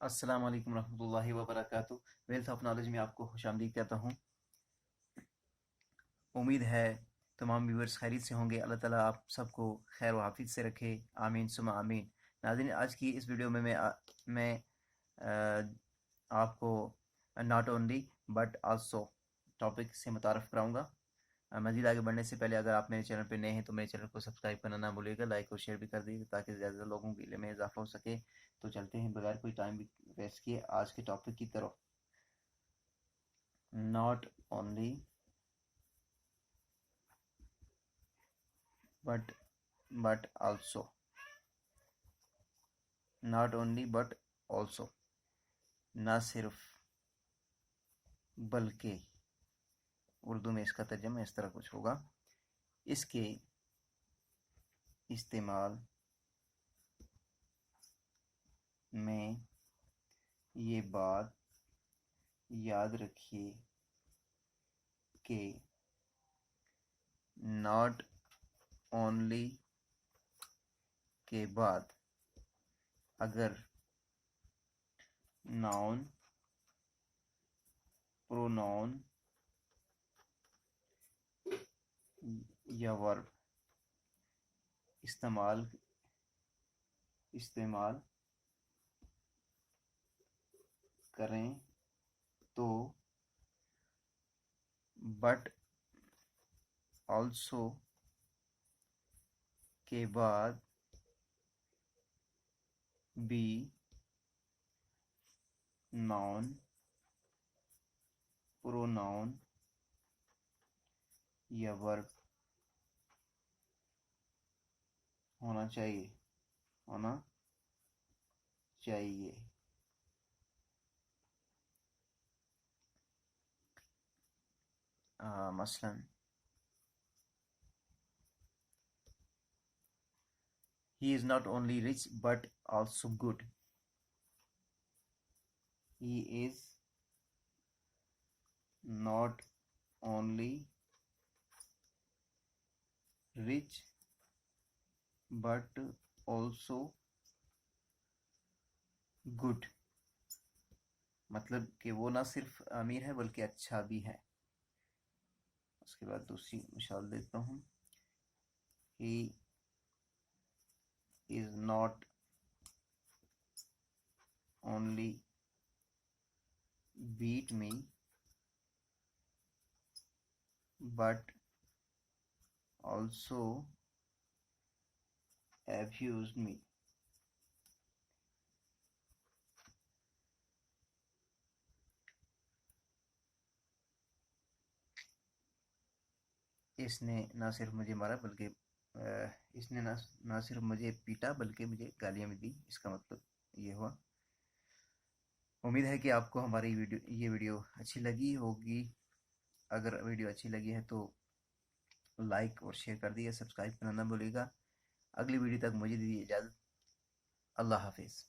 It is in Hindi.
अस्सलाम वालेकुम रहमतुल्लाहि व बरकातुहू। वेल्थ ऑफ नॉलेज में आपको खुशामदीद कहता हूँ। उम्मीद है तमाम व्यूअर्स खैरियत से होंगे। अल्लाह ताला आप सबको खैर व हाफिज़ से रखे, आमीन सुमा आमीन। नाज़रीन, आज की इस वीडियो में मैं आपको not only but also topic से मुतारफ़ कराऊँगा। मज़ीद आगे बढ़ने से पहले अगर आप मेरे चैनल पर नए हैं तो मेरे चैनल को सब्सक्राइब करना ना भूलिएगा, लाइक और शेयर भी कर दीजिए ताकि ज़्यादा लोगों के इल्म में इजाफ़ा हो सके। तो चलते हैं बगैर कोई टाइम वेस्ट किए आज के टॉपिक की तरफ। Not only but also, not only but also, ना सिर्फ बल्कि, उर्दू में इसका तर्जुमा इस तरह कुछ होगा। इसके इस्तेमाल में ये बात याद रखिए कि नॉट ओनली के बाद अगर नाउन, प्रोनाउन या वर्ब इस्तेमाल करें तो बट ऑल्सो के बाद भी नाउन, प्रोनाउन या वर्ब होना चाहिए। मसलन he is not only rich but also good. He is not only rich but also good, मतलब कि वो ना सिर्फ अमीर है बल्कि अच्छा भी है। उसके बाद दूसरी मिसाल देता हूँ। He is not only beat me but also abused me. इसने ना सिर्फ मुझे मारा बल्कि इसने ना सिर्फ मुझे पीटा बल्कि मुझे गालियाँ भी दी। इसका मतलब ये हुआ। उम्मीद है कि आपको हमारी ये वीडियो अच्छी लगी होगी। अगर वीडियो अच्छी लगी है तो लाइक और शेयर कर दिए, सब्सक्राइब करना ना भूलिएगा। अगली वीडियो तक मुझे दीजिए इजाज़त। अल्लाह हाफिज़।